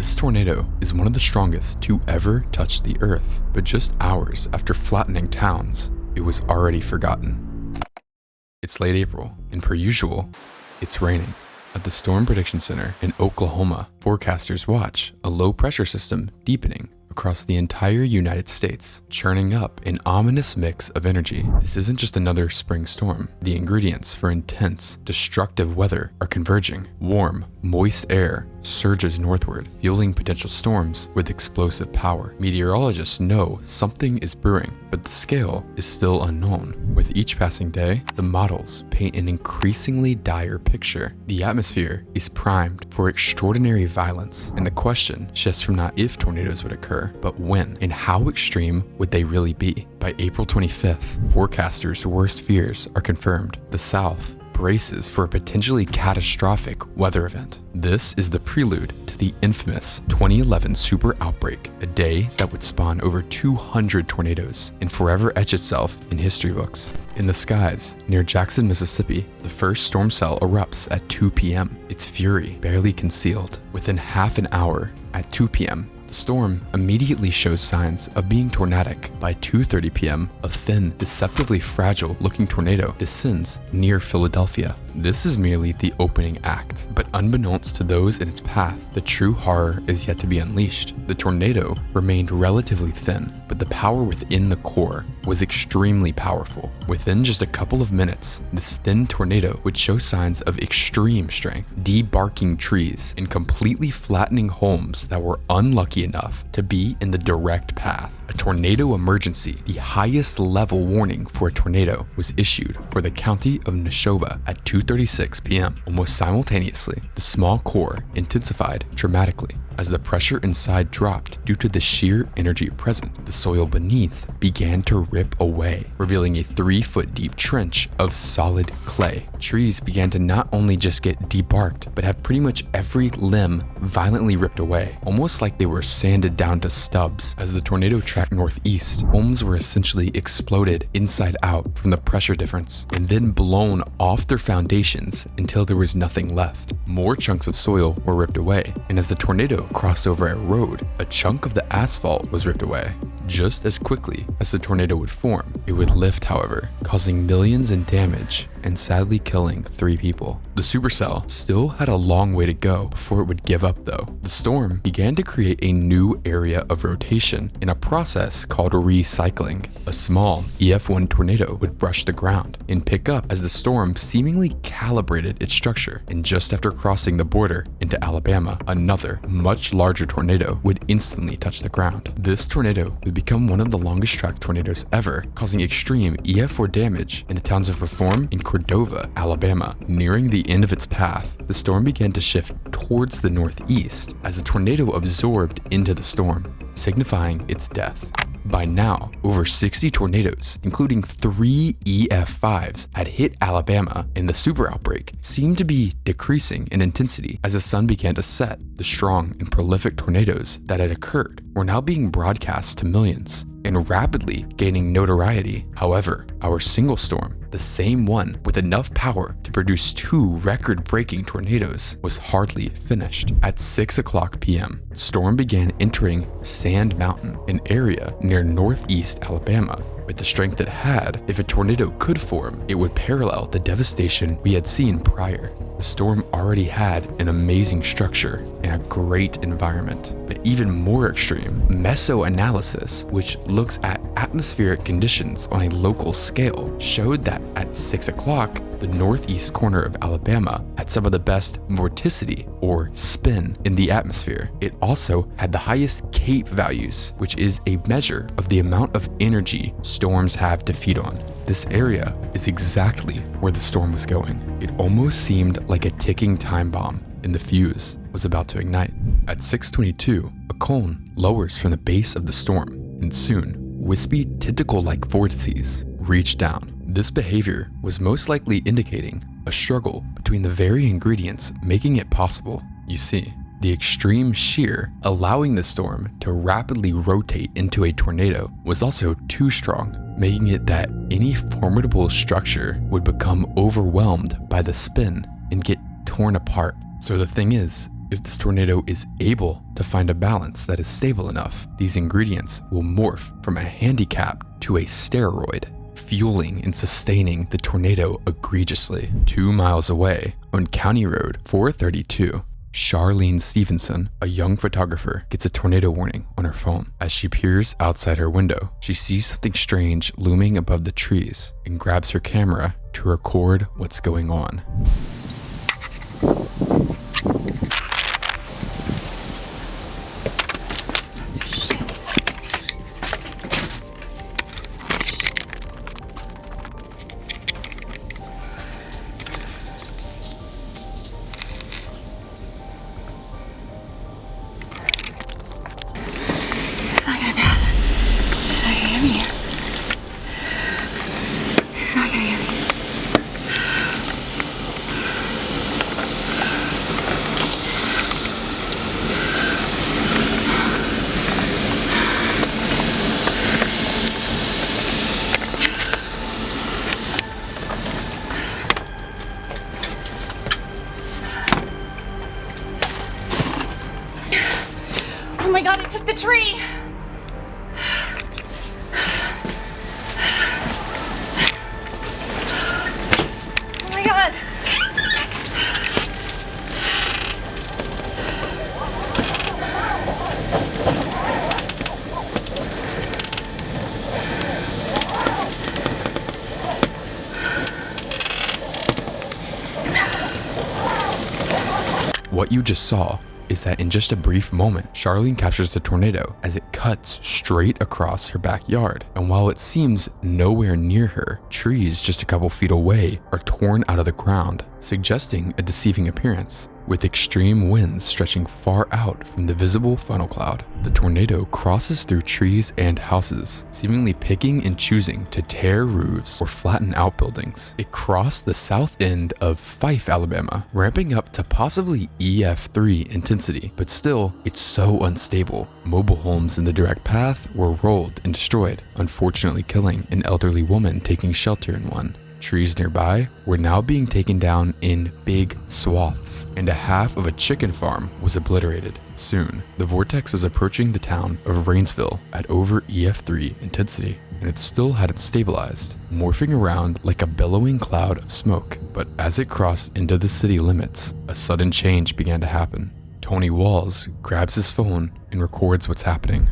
This tornado is one of the strongest to ever touch the earth, but just hours after flattening towns, it was already forgotten. It's late April, and per usual, it's raining. At the Storm Prediction Center in Oklahoma, forecasters watch a low-pressure system deepening across the entire United States, churning up an ominous mix of energy. This isn't just another spring storm. The ingredients for intense, destructive weather are converging. Warm, moist air surges northward, fueling potential storms with explosive power. Meteorologists know something is brewing, but the scale is still unknown. With each passing day, the models paint an increasingly dire picture. The atmosphere is primed for extraordinary violence, and the question shifts from not if tornadoes would occur, but when, and how extreme would they really be. By April 25th, forecasters' worst fears are confirmed. The South braces for a potentially catastrophic weather event. This is the prelude to the infamous 2011 super outbreak, a day that would spawn over 200 tornadoes and forever etch itself in history books. In the skies near Jackson, Mississippi, the first storm cell erupts at 2 p.m., its fury barely concealed. Within half an hour, at 2 p.m., the storm immediately shows signs of being tornadic. By 2:30 p.m., a thin, deceptively fragile-looking tornado descends near Philadelphia. This is merely the opening act, but unbeknownst to those in its path, the true horror is yet to be unleashed. The tornado remained relatively thin, but the power within the core was extremely powerful. Within just a couple of minutes, this thin tornado would show signs of extreme strength, debarking trees and completely flattening homes that were unlucky enough to be in the direct path. A tornado emergency, the highest level warning for a tornado, was issued for the county of Neshoba at 2:36 p.m. Almost simultaneously, the small core intensified dramatically. As the pressure inside dropped due to the sheer energy present, the soil beneath began to rip away, revealing a 3-foot deep trench of solid clay. Trees began to not only just get debarked, but have pretty much every limb violently ripped away, almost like they were sanded down to stubs. As the tornado tracked northeast, homes were essentially exploded inside out from the pressure difference, and then blown off their foundations until there was nothing left. More chunks of soil were ripped away, and as the tornado crossed over a road, a chunk of the asphalt was ripped away. Just as quickly as the tornado would form, it would lift, however, causing millions in damage and sadly killing 3 people. The supercell still had a long way to go before it would give up though. The storm began to create a new area of rotation in a process called recycling. A small EF1 tornado would brush the ground and pick up as the storm seemingly calibrated its structure, and just after crossing the border into Alabama, another, much larger tornado would instantly touch the ground. This tornado would become one of the longest track tornadoes ever, causing extreme EF4 damage in the towns of Reform and Cordova, Alabama. Nearing the end of its path, the storm began to shift towards the northeast as the tornado absorbed into the storm, signifying its death. By now, over 60 tornadoes, including 3 EF5s, had hit Alabama, and the super outbreak seemed to be decreasing in intensity as the sun began to set. The strong and prolific tornadoes that had occurred were now being broadcast to millions and rapidly gaining notoriety. However, our single storm, the same one with enough power to produce 2 record-breaking tornadoes, was hardly finished. At 6 o'clock p.m., the storm began entering Sand Mountain, an area near northeast Alabama. With the strength it had, if a tornado could form, it would parallel the devastation we had seen prior. The storm already had an amazing structure and a great environment, but even more extreme, mesoanalysis, which looks at atmospheric conditions on a local scale, showed that at 6 o'clock, the northeast corner of Alabama had some of the best vorticity, or spin, in the atmosphere. It also had the highest CAPE values, which is a measure of the amount of energy storms have to feed on. This area is exactly where the storm was going. It almost seemed like a ticking time bomb, and the fuse was about to ignite. At 6:22, a cone lowers from the base of the storm, and soon, wispy tentacle-like vortices reach down. This behavior was most likely indicating a struggle between the very ingredients making it possible. You see, the extreme shear allowing the storm to rapidly rotate into a tornado was also too strong, making it that any formidable structure would become overwhelmed by the spin and get torn apart. So the thing is, If this tornado is able to find a balance that is stable enough, these ingredients will morph from a handicap to a steroid, fueling and sustaining the tornado egregiously. 2 miles away, on County Road 432, Charlene Stevenson, a young photographer, gets a tornado warning on her phone. As she peers outside her window, she sees something strange looming above the trees and grabs her camera to record what's going on. Oh my God, it took the tree. Oh my God. What you just saw is that in just a brief moment, Charlene captures the tornado as it cuts straight across her backyard. And while it seems nowhere near her, trees just a couple feet away are torn out of the ground, suggesting a deceiving appearance. With extreme winds stretching far out from the visible funnel cloud, the tornado crosses through trees and houses, seemingly picking and choosing to tear roofs or flatten outbuildings. It crossed the south end of Fife, Alabama, ramping up to possibly EF3 intensity, but still, it's so unstable. Mobile homes in the direct path were rolled and destroyed, unfortunately killing an elderly woman taking shelter in one. Trees nearby were now being taken down in big swaths, and a half of a chicken farm was obliterated. Soon, the vortex was approaching the town of Rainsville at over EF3 intensity, and it still hadn't stabilized, morphing around like a billowing cloud of smoke. But as it crossed into the city limits, a sudden change began to happen. Tony Walls grabs his phone and records what's happening.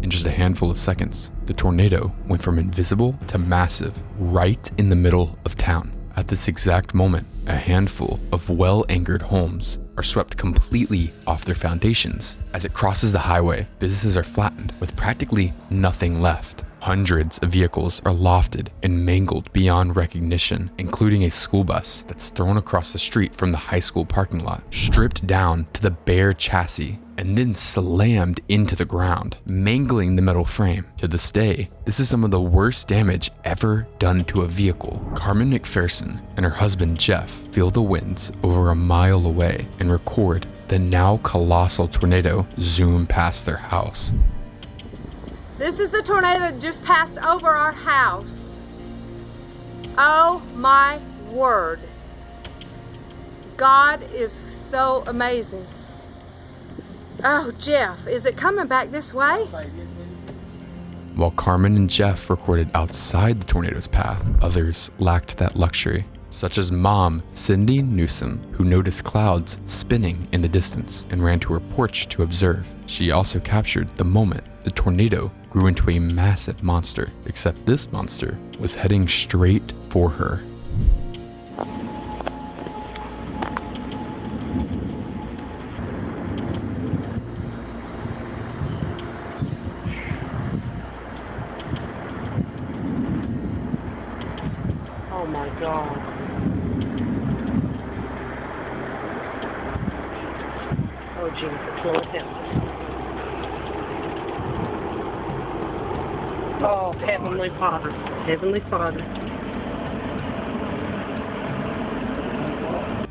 In just a handful of seconds, the tornado went from invisible to massive right in the middle of town. At this exact moment, a handful of well-anchored homes are swept completely off their foundations. As it crosses the highway, businesses are flattened with practically nothing left. Hundreds of vehicles are lofted and mangled beyond recognition, including a school bus that's thrown across the street from the high school parking lot, stripped down to the bare chassis, and then slammed into the ground, mangling the metal frame. To this day, this is some of the worst damage ever done to a vehicle. Carmen McPherson and her husband Jeff feel the winds over a mile away and record the now colossal tornado zoom past their house. This is the tornado that just passed over our house. Oh my word. God is so amazing. Oh, Jeff, is it coming back this way? While Carmen and Jeff recorded outside the tornado's path, others lacked that luxury, such as Mom Cindy Newsom, who noticed clouds spinning in the distance and ran to her porch to observe. She also captured the moment the tornado grew into a massive monster, except this monster was heading straight for her. Oh my God. Oh Jesus, Lord help us. Oh, Heavenly Father, Heavenly Father.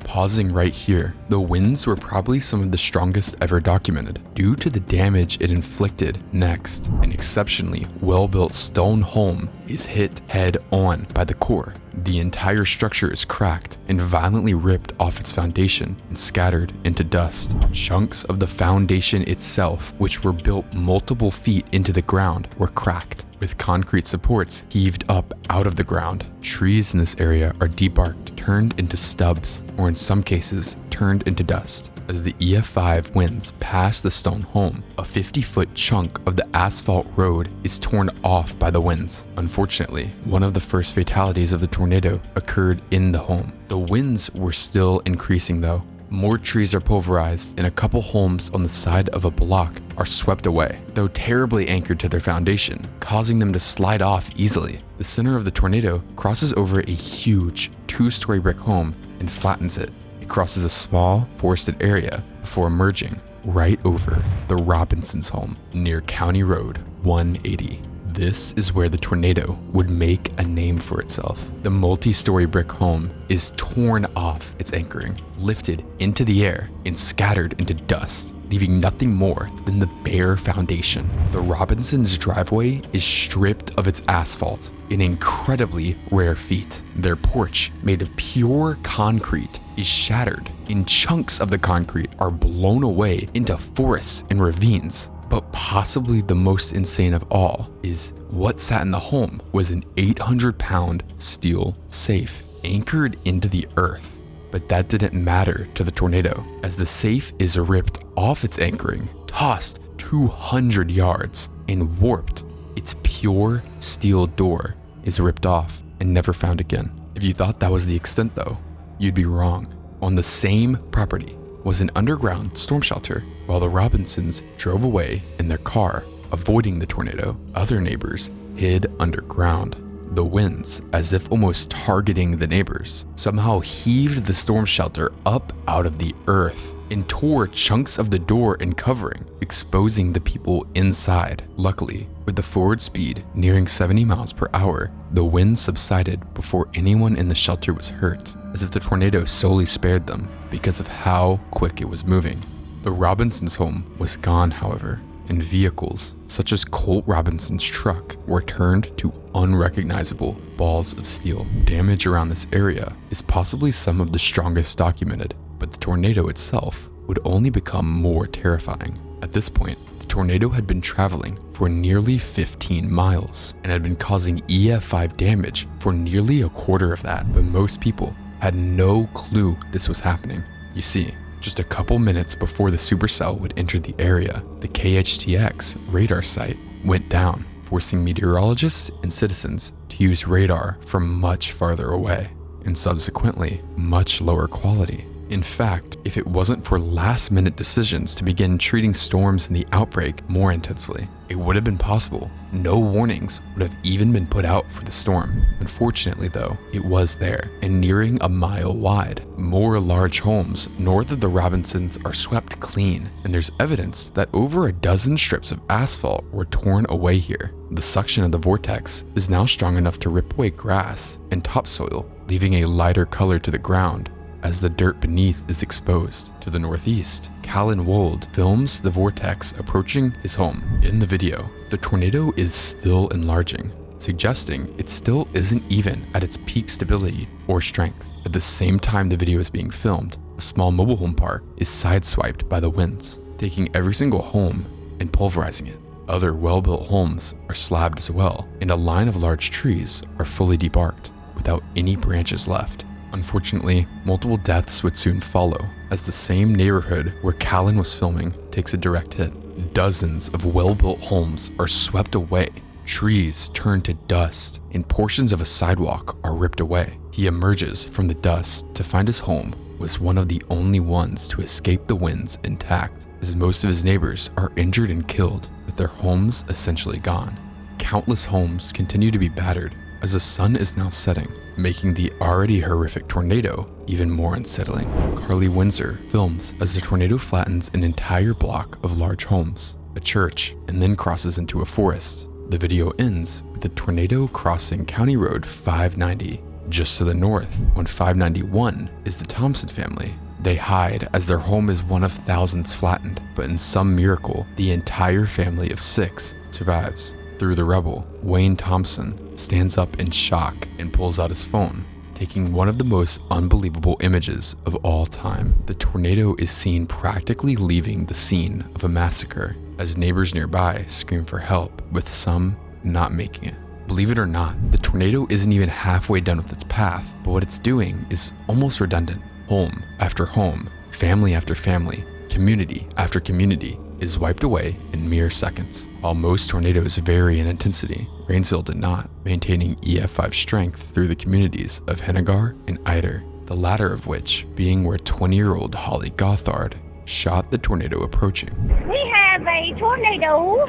Pausing right here, the winds were probably some of the strongest ever documented due to the damage it inflicted. Next, an exceptionally well-built stone home is hit head-on by the core. The entire structure is cracked and violently ripped off its foundation and scattered into dust. Chunks of the foundation itself, which were built multiple feet into the ground, were cracked, with concrete supports heaved up out of the ground. Trees in this area are debarked, turned into stubs, or in some cases, turned into dust. As the EF5 winds pass the stone home, a 50-foot chunk of the asphalt road is torn off by the winds. Unfortunately, one of the first fatalities of the tornado occurred in the home. The winds were still increasing though. More trees are pulverized and a couple homes on the side of a block are swept away, though terribly anchored to their foundation, causing them to slide off easily. The center of the tornado crosses over a huge 2-story brick home and flattens it. It crosses a small forested area before emerging right over the Robinsons' home near County Road 180. This is where the tornado would make a name for itself. The multi-story brick home is torn off its anchoring, lifted into the air, and scattered into dust, leaving nothing more than the bare foundation. The Robinsons' driveway is stripped of its asphalt, an incredibly rare feat. Their porch, made of pure concrete, is shattered, and chunks of the concrete are blown away into forests and ravines. But possibly the most insane of all is what sat in the home was an 800-pound steel safe anchored into the earth. But that didn't matter to the tornado, as the safe is ripped off its anchoring, tossed 200 yards, and warped. Its pure steel door is ripped off and never found again. If you thought that was the extent though, you'd be wrong. On the same property was an underground storm shelter. While the Robinsons drove away in their car, avoiding the tornado, other neighbors hid underground. The winds, as if almost targeting the neighbors, somehow heaved the storm shelter up out of the earth and tore chunks of the door and covering, exposing the people inside. Luckily, with the forward speed nearing 70 miles per hour, the wind subsided before anyone in the shelter was hurt, as if the tornado solely spared them because of how quick it was moving. The Robinsons' home was gone, however, and vehicles, such as Colt Robinson's truck, were turned to unrecognizable balls of steel. Damage around this area is possibly some of the strongest documented, but the tornado itself would only become more terrifying. At this point, the tornado had been traveling for nearly 15 miles and had been causing EF5 damage for nearly a quarter of that, but most people had no clue this was happening. You see, just a couple minutes before the supercell would enter the area, the KHTX radar site went down, forcing meteorologists and citizens to use radar from much farther away, and subsequently much lower quality. In fact, if it wasn't for last-minute decisions to begin treating storms in the outbreak more intensely, it would have been possible. No warnings would have even been put out for the storm. Unfortunately though, it was there, and nearing a mile wide. More large homes north of the Robinsons are swept clean, and there's evidence that over a dozen strips of asphalt were torn away here. The suction of the vortex is now strong enough to rip away grass and topsoil, leaving a lighter color to the ground as the dirt beneath is exposed. To the northeast, Callan Wold films the vortex approaching his home. In the video, the tornado is still enlarging, suggesting it still isn't even at its peak stability or strength. At the same time the video is being filmed, a small mobile home park is sideswiped by the winds, taking every single home and pulverizing it. Other well-built homes are slabbed as well, and a line of large trees are fully debarked without any branches left. Unfortunately, multiple deaths would soon follow, as the same neighborhood where Callan was filming takes a direct hit. Dozens of well-built homes are swept away. Trees turn to dust, and portions of a sidewalk are ripped away. He emerges from the dust to find his home was one of the only ones to escape the winds intact, as most of his neighbors are injured and killed, with their homes essentially gone. Countless homes continue to be battered as the sun is now setting, making the already horrific tornado even more unsettling. Carly Windsor films as the tornado flattens an entire block of large homes, a church, and then crosses into a forest. The video ends with the tornado crossing County Road 590. Just to the north, on 591, is the Thompson family. They hide as their home is one of thousands flattened, but in some miracle, the entire family of 6 survives. Through the rubble, Wayne Thompson stands up in shock and pulls out his phone, taking one of the most unbelievable images of all time. The tornado is seen practically leaving the scene of a massacre, as neighbors nearby scream for help, with some not making it. Believe it or not, the tornado isn't even halfway done with its path, but what it's doing is almost redundant. Home after home, family after family, community after community is wiped away in mere seconds. While most tornadoes vary in intensity, Rainsville did not, maintaining EF5 strength through the communities of Hennigar and Eider, the latter of which being where 20-year-old Holly Gothard shot the tornado approaching. We have a tornado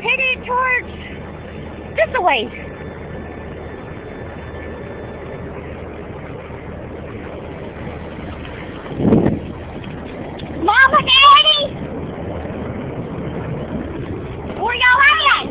headed towards this way. Mama, Daddy! Where y'all at?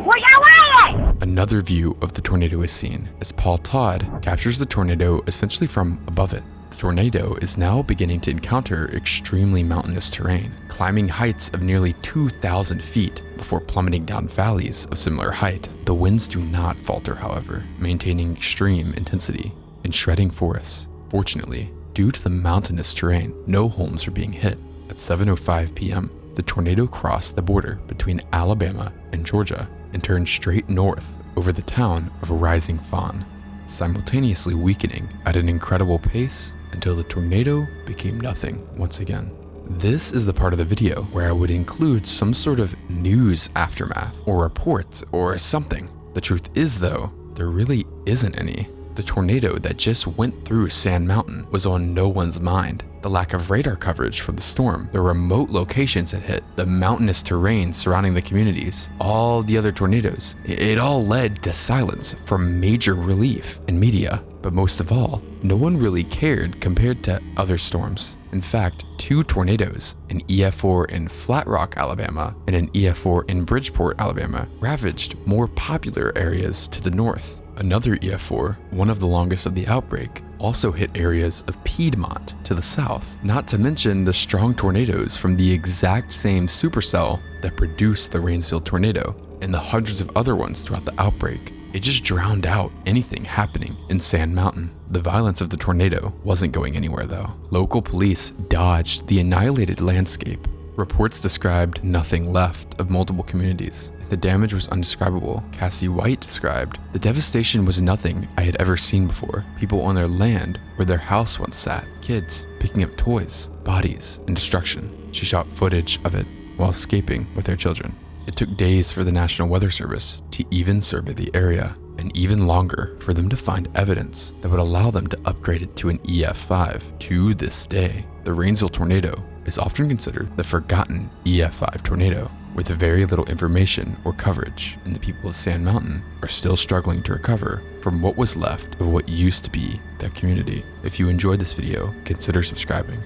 Where y'all at? Another view of the tornado is seen as Paul Todd captures the tornado essentially from above it. The tornado is now beginning to encounter extremely mountainous terrain, climbing heights of nearly 2,000 feet before plummeting down valleys of similar height. The winds do not falter, however, maintaining extreme intensity and shredding forests. Fortunately, due to the mountainous terrain, no homes are being hit. At 7:05 p.m., the tornado crossed the border between Alabama and Georgia and turned straight north over the town of Rising Fawn, simultaneously weakening at an incredible pace until the tornado became nothing once again. This is the part of the video where I would include some sort of news aftermath or report or something. The truth is though, there really isn't any. The tornado that just went through Sand Mountain was on no one's mind. The lack of radar coverage from the storm, the remote locations it hit, the mountainous terrain surrounding the communities, all the other tornadoes, it all led to silence from major relief in media. But most of all, no one really cared compared to other storms. In fact, 2 tornadoes, an EF4 in Flat Rock, Alabama, and an EF4 in Bridgeport, Alabama, ravaged more popular areas to the north. Another EF4, one of the longest of the outbreak, also hit areas of Piedmont to the south, not to mention the strong tornadoes from the exact same supercell that produced the Rainsville tornado, and the hundreds of other ones throughout the outbreak. It just drowned out anything happening in Sand Mountain. The violence of the tornado wasn't going anywhere though. Local police dodged the annihilated landscape. Reports described nothing left of multiple communities. The damage was undescribable. Cassie White described, "The devastation was nothing I had ever seen before. People on their land where their house once sat, kids picking up toys, bodies, and destruction." She shot footage of it while escaping with their children. It took days for the National Weather Service to even survey the area, and even longer for them to find evidence that would allow them to upgrade it to an EF5. To this day, the Rainsville tornado is often considered the forgotten EF5 tornado, with very little information or coverage, and the people of Sand Mountain are still struggling to recover from what was left of what used to be their community. If you enjoyed this video, consider subscribing.